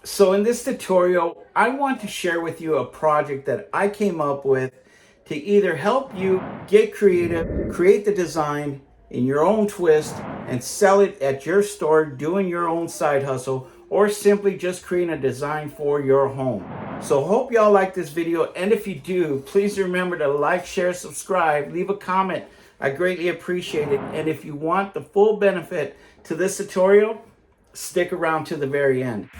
So in this tutorial, I want to share with you a project that I came up with to either help you get creative, create the design in your own twist, and sell it at your store doing your own side hustle, or simply just creating a design for your home. So hope y'all like this video, and if you do, please remember to like, share, subscribe, leave a comment. I greatly appreciate it. And if you want the full benefit to this tutorial, stick around to the very end.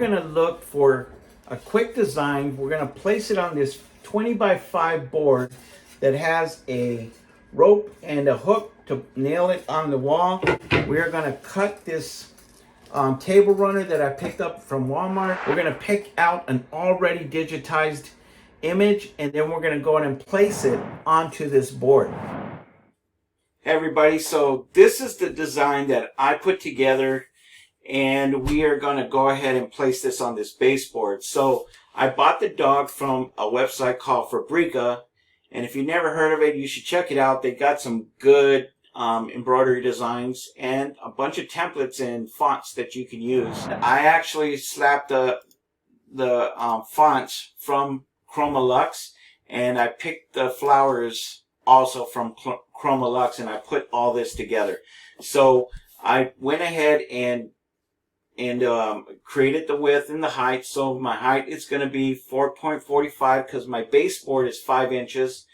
Going to look for a quick design. We're going to place it on this 20 by 5 board that has a rope and a hook to nail it on the wall. We are going to cut this table runner that I picked up from Walmart. We're going to pick out an already digitized image, and then we're going to go ahead and place it onto this board. Hey everybody, so this is the design that I put together, and we are going to go ahead and place this on this baseboard. So I bought the dog from a website called Fabrica, and if you never heard of it, you should check it out. They got some good embroidery designs and a bunch of templates and fonts that you can use. I actually slapped the fonts from Chroma Luxe, and I picked the flowers also from Chroma Luxe, and I put all this together. So I went ahead and created the width and the height. So my height is going to be 4.45 because my baseboard is 5 inches,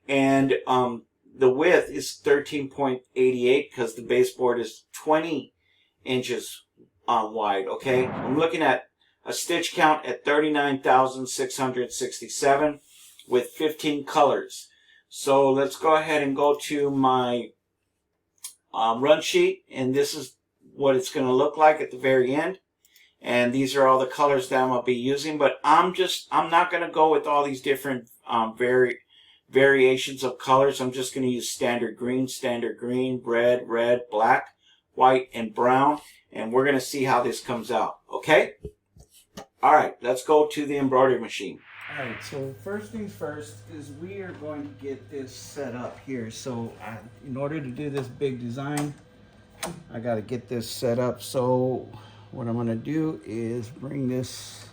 and the width is 13.88 because the baseboard is 20 inches wide. Okay, I'm looking at a stitch count at 39,667 with 15 colors. So let's go ahead and go to my run sheet, and this is what it's going to look like at the very end. And these are all the colors that I'm going to be using, but I'm not going to go with all these different variations of colors. I'm just going to use standard green, red, black, white, and brown, and we're going to see how this comes out. Okay? All right, let's go to the embroidery machine. All right, so first things first is we are going to get this set up here. So in order to do this big design, I got to get this set up. So what I'm going to do is bring this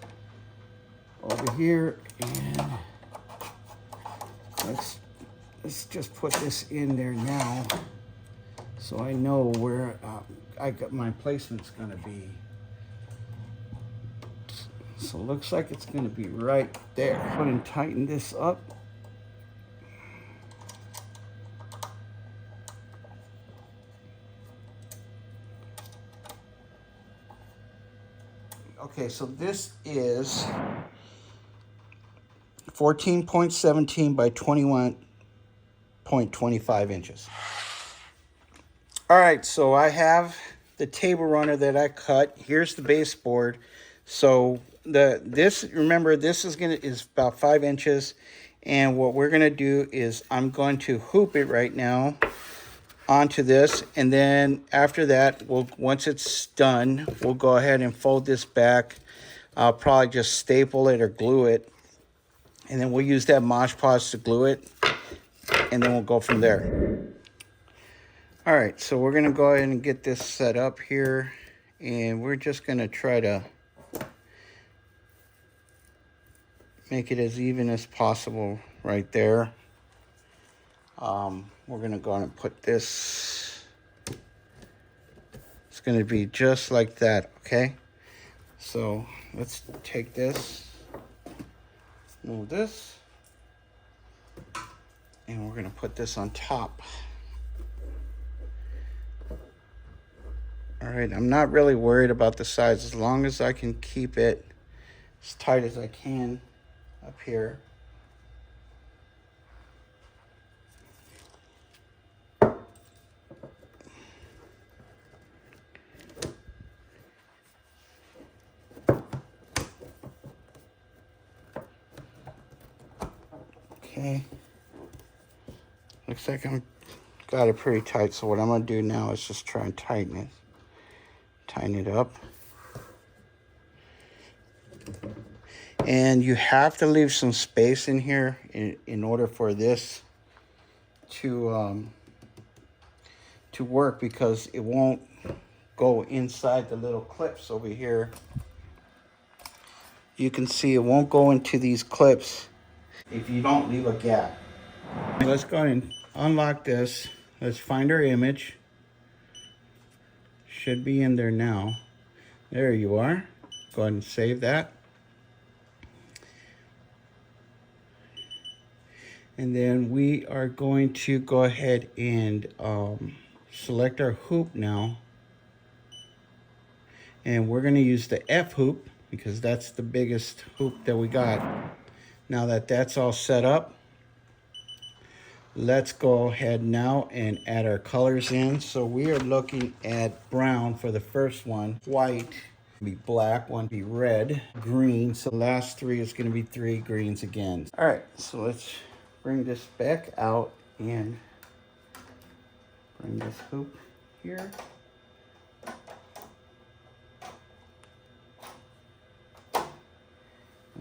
over here, and let's just put this in there now so I know where I got my placement's going to be. So it looks like it's going to be right there. Go ahead and tighten this up. Okay, so this is 14.17 by 21.25 inches. All right, so I have the table runner that I cut. Here's the baseboard. So remember, this is about 5 inches, and what we're gonna do is I'm going to hoop it right now onto this, and then after that, once it's done, we'll go ahead and fold this back. I'll probably just staple it or glue it, and then we'll use that Mod Podge to glue it, and then we'll go from there. All right, so we're gonna go ahead and get this set up here, and we're just gonna try to make it as even as possible right there. We're going to go on and put this. It's going to be just like that, okay? So let's take this, move this, and we're going to put this on top. All right, I'm not really worried about the size as long as I can keep it as tight as I can up here. Okay. Looks like I'm got it pretty tight, so what I'm gonna do now is just try and tighten it up. And you have to leave some space in here in order for this to work, because it won't go inside the little clips over here. You can see it won't go into these clips if you don't leave a gap. Let's go ahead and unlock this. Let's find our image. Should be in there now. There you are. Go ahead and save that. And then we are going to go ahead and select our hoop now. And we're going to use the F hoop because that's the biggest hoop that we got. Now that that's all set up, let's go ahead now and add our colors in. So we are looking at brown for the first one, white, be black, one be red, green. So the last three is going to be 3 greens again. All right, so let's bring this back out and bring this hoop here.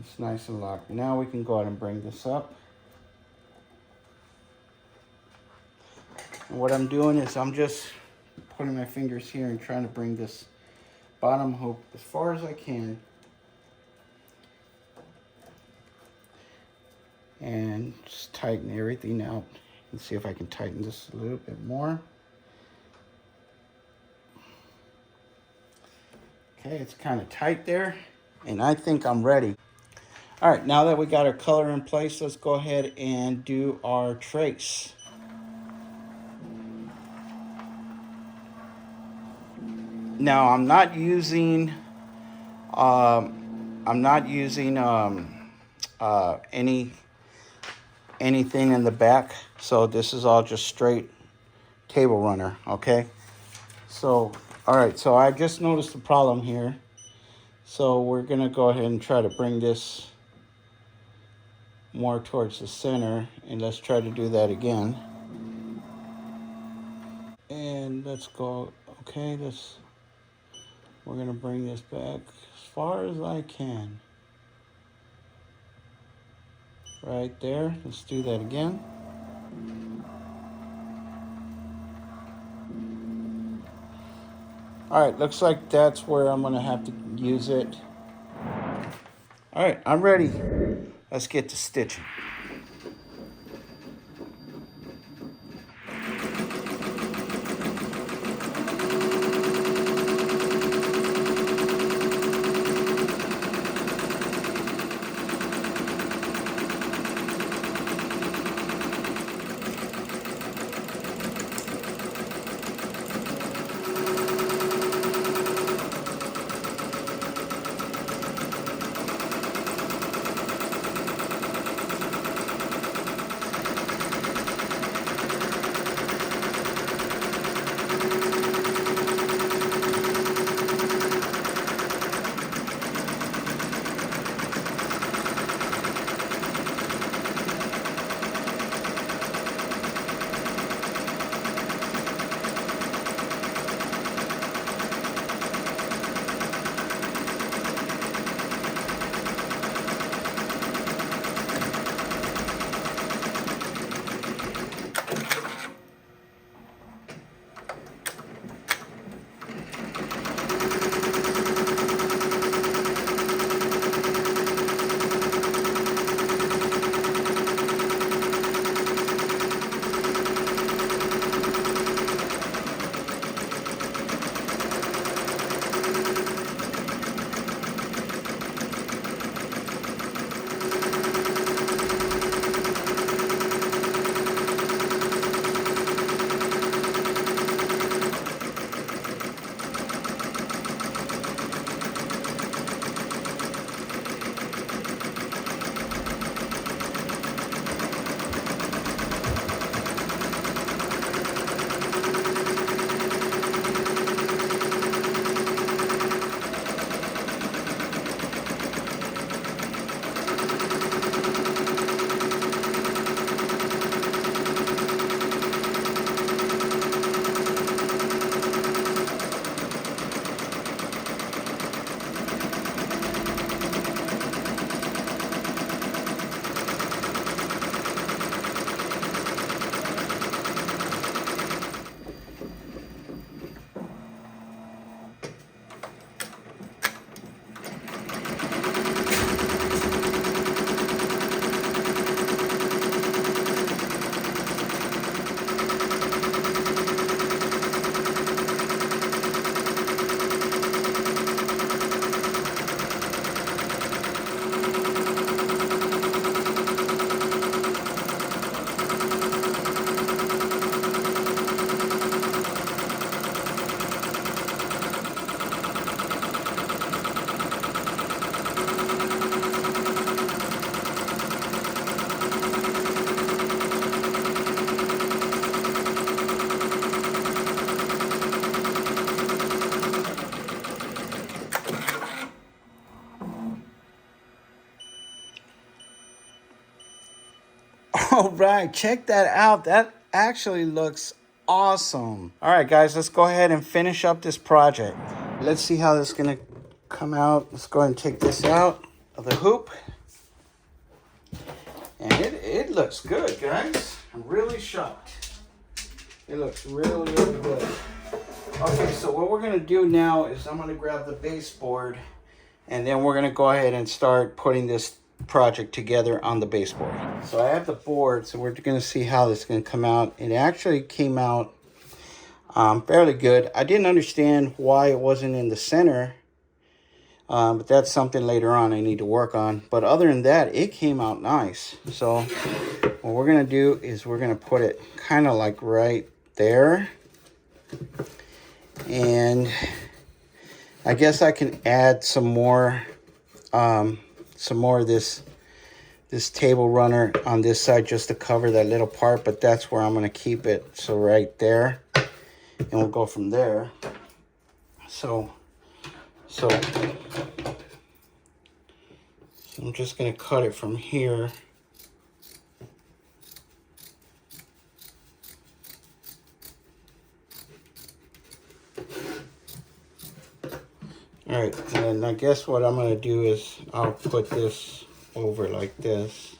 It's nice and locked. Now we can go ahead and bring this up. And what I'm doing is I'm just putting my fingers here and trying to bring this bottom hoop as far as I can. And just tighten everything out. And see if I can tighten this a little bit more. Okay, it's kind of tight there. And I think I'm ready. All right, now that we got our color in place, let's go ahead and do our trace. Now I'm not using anything in the back, so this is all just straight table runner. Okay, so all right, so I just noticed a problem here, so we're gonna go ahead and try to bring this more towards the center, and let's try to do that again. And let's go. Okay, we're gonna bring this back as far as I can. Right there. Let's do that again. All right, looks like that's where I'm gonna have to use it. All right, I'm ready. Let's get to stitching. All right, check that out. That actually looks awesome. All right, guys, let's go ahead and finish up this project. Let's see how this is gonna come out. Let's go ahead and take this out of the hoop. And it looks good, guys. I'm really shocked. It looks really, really good. Okay, so what we're gonna do now is I'm gonna grab the baseboard, and then we're gonna go ahead and start putting this project together on the baseboard. So I have the board, so we're gonna see how this is gonna come out. It actually came out fairly good. I didn't understand why it wasn't in the center, but that's something later on I need to work on. But other than that, it came out nice. So what we're gonna do is we're gonna put it kind of like right there. And I guess I can add some more of this table runner on this side just to cover that little part, but that's where I'm going to keep it. So right there, and we'll go from there. So I'm just going to cut it from here. All right, and I guess what I'm going to do is I'll put this over like this,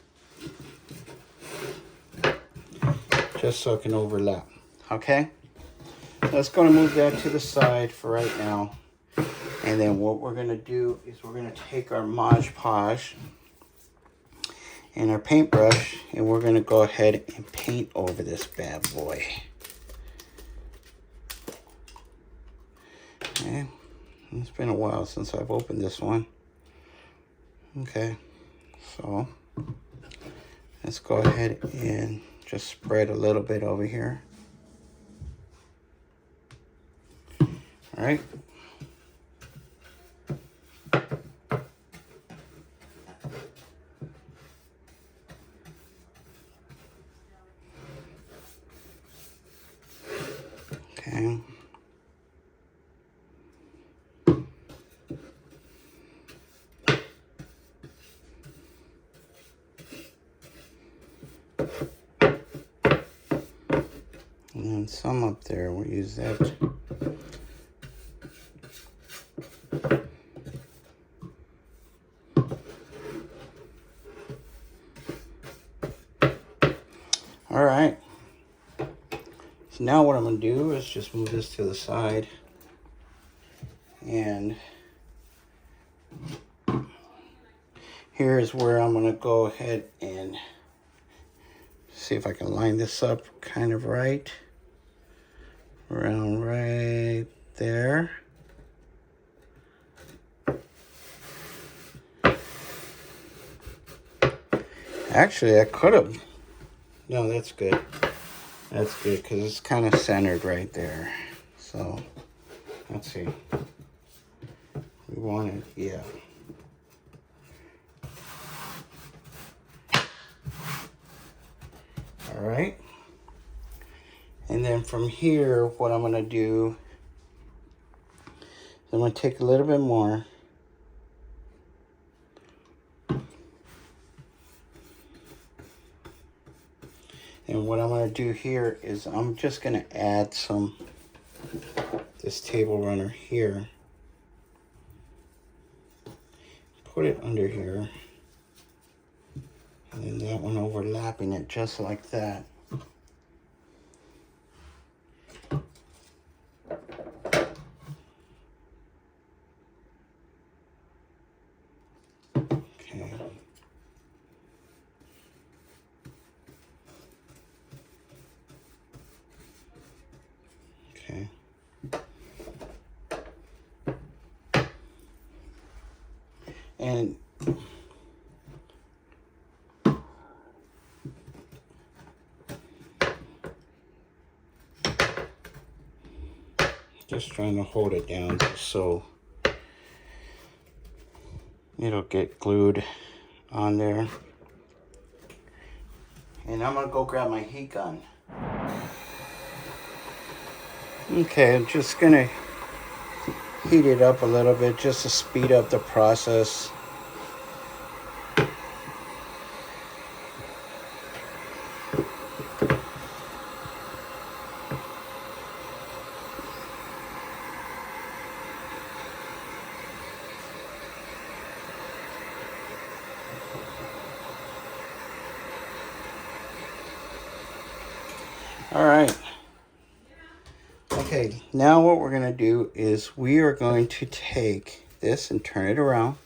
just so it can overlap. Okay, let's go and move that to the side for right now. And then what we're going to do is we're going to take our Mod Podge and our paintbrush, and we're going to go ahead and paint over this bad boy. Okay. It's been a while since I've opened this one. Okay, so let's go ahead and just spread a little bit over here. All right. Okay. And then some up there, we'll use that. All right. So now what I'm going to do is just move this to the side. And here's where I'm going to go ahead and see if I can line this up kind of right. Around right there. Actually, I could have. No, that's good. That's good because it's kind of centered right there. So, let's see. We want it, yeah. All right. And then from here, what I'm going to do is I'm going to take a little bit more. And what I'm going to do here is I'm just going to add this table runner here. Put it under here. And then that one overlapping it just like that. Okay. And just trying to hold it down so it'll get glued on there. And I'm gonna go grab my heat gun. Okay, I'm just gonna heat it up a little bit just to speed up the process. All right. Okay, now what we're going to do is we are going to take this and turn it around.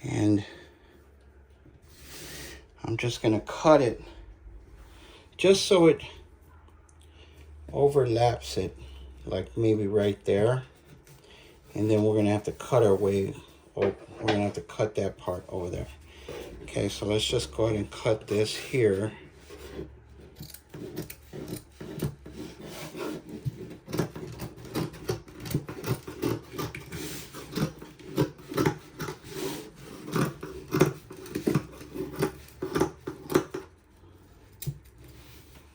And I'm just going to cut it just so it overlaps it, like maybe right there. And then we're going to have to cut our way, we're going to have to cut that part over there. Okay, so let's just go ahead and cut this here.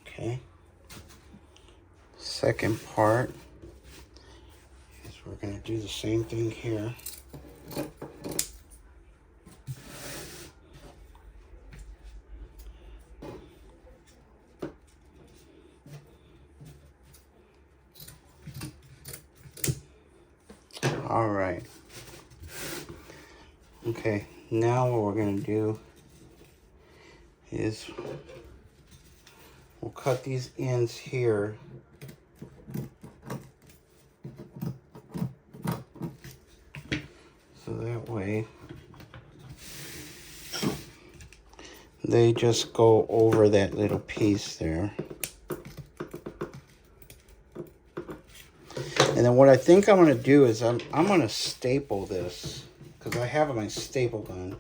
Okay. Second part is we're going to do the same thing here. All right. Okay, now what we're going to do is we'll cut these ends here. So that way they just go over that little piece there. And then what I think I'm going to do is I'm going to staple this because I have my staple gun.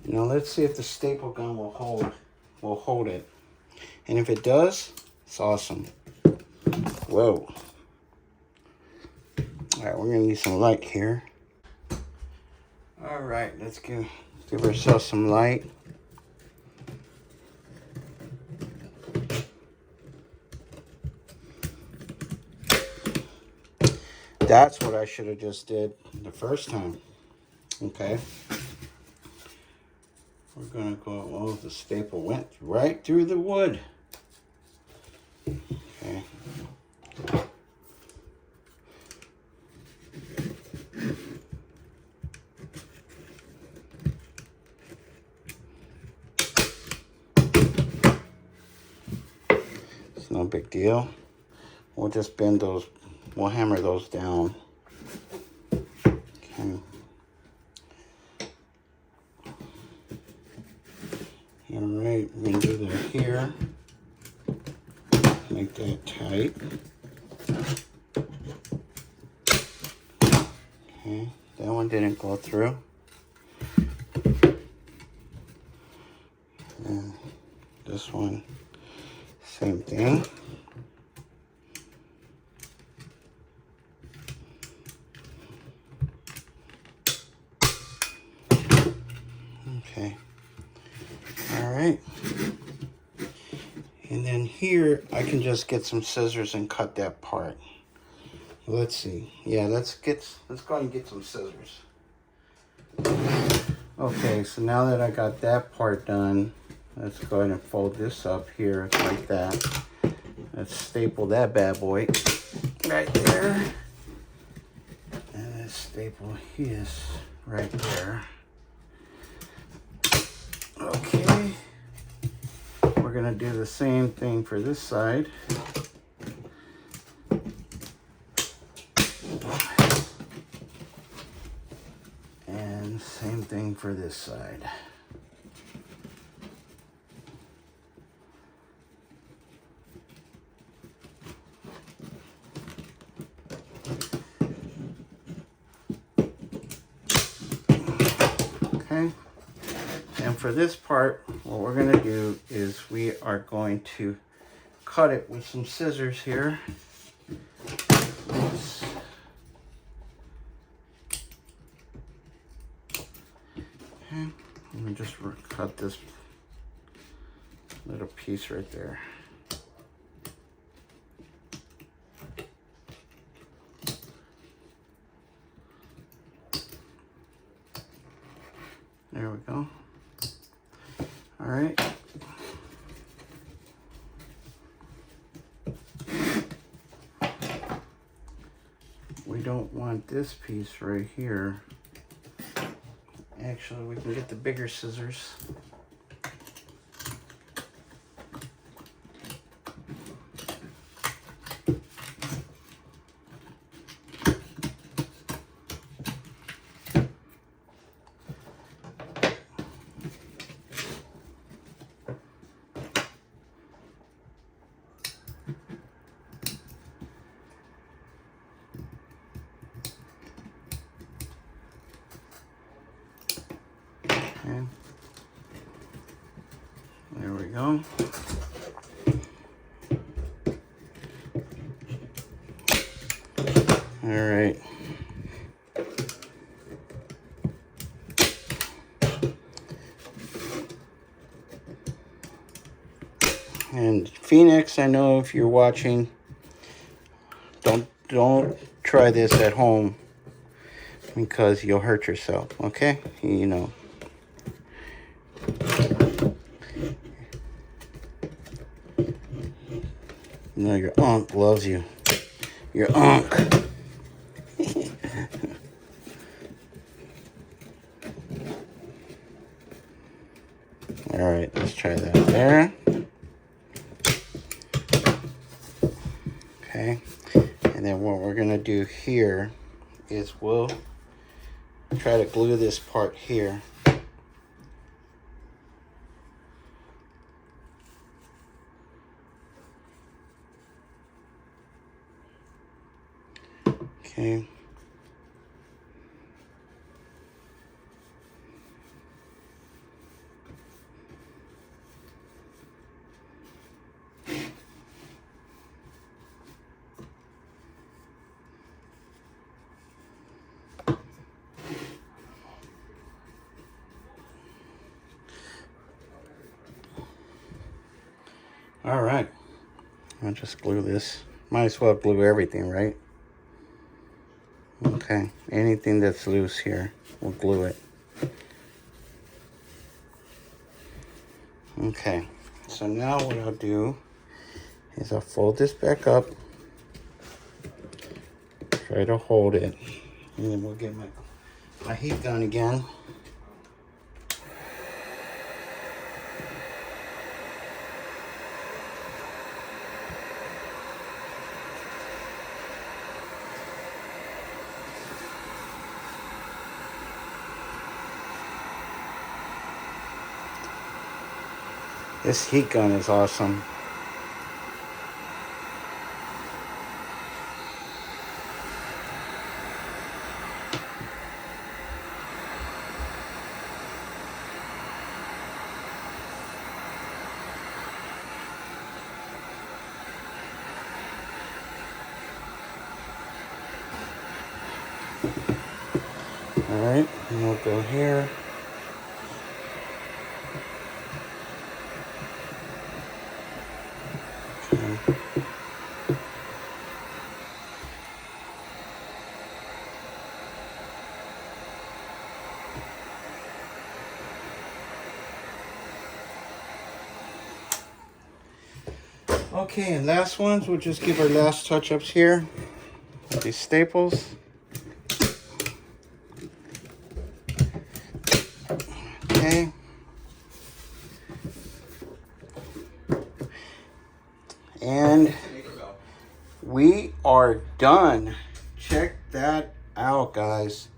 Now let's see if the staple gun will hold it. And if it does, it's awesome. Whoa. All right, we're gonna need some light here. All right, let's give ourselves some light. That's what I should have just did the first time. Okay. We're gonna go, oh, the staple went right through the wood. Okay. It's no big deal. We'll just bend those, we'll hammer those down. Okay. All right, we're gonna do that here. Make that tight. Okay, that one didn't go through. And this one, same thing. Okay. All right. And then here, I can just get some scissors and cut that part. Let's see. Yeah, let's go ahead and get some scissors. Okay, so now that I got that part done, let's go ahead and fold this up here like that. Let's staple that bad boy right there. And let's staple his right there. Okay. We're gonna do the same thing for this side. And same thing for this side. Okay. And for this part, what we're going to do is we are going to cut it with some scissors here. Oops. Okay, let me just cut this little piece right there. There we go. All right, this piece right here. Actually, we can get the bigger scissors. Okay. There we go. All right. And Phoenix, I know if you're watching, don't try this at home because you'll hurt yourself, okay? You know. No, your unc loves you. Your unc. All right, let's try that there. Okay, and then what we're gonna do here is we'll try to glue this part here. Okay. All right. I'll just glue this. Might as well glue everything, right? Okay, anything that's loose here, we'll glue it. Okay, so now what I'll do is I'll fold this back up, try to hold it, and then we'll get my heat gun again. This heat gun is awesome. All right, and we'll go here. Okay. Okay, and last ones, we'll just give our last touch-ups here. These staples. Okay. And we are done. Check that out, guys.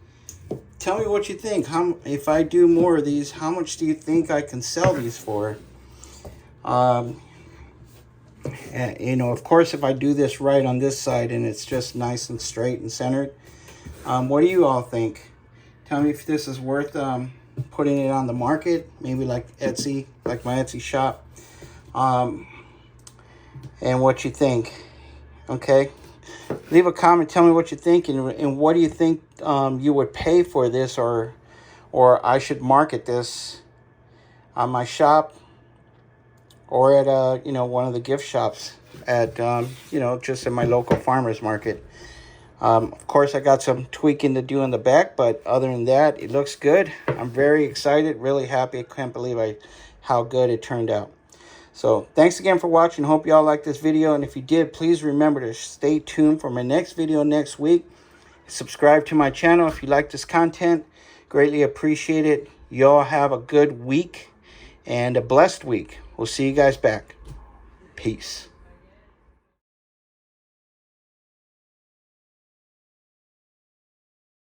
Tell me what you think. If I do more of these, how much do you think I can sell these for? And, you know, of course, if I do this right on this side and it's just nice and straight and centered, what do you all think? Tell me if this is worth putting it on the market, maybe like Etsy, like my Etsy shop, and what you think. Okay, leave a comment, tell me what you think, and what do you think you would pay for this, or I should market this on my shop, or at you know, one of the gift shops at you know, just in my local farmers market. Of course, I got some tweaking to do in the back, but other than that, it looks good. I'm very excited, really happy. I can't believe how good it turned out. So thanks again for watching. Hope y'all liked this video, and if you did, please remember to stay tuned for my next video next week. Subscribe to my channel if you like this content. Greatly appreciate it. Y'all have a good week and a blessed week. We'll see you guys back. Peace.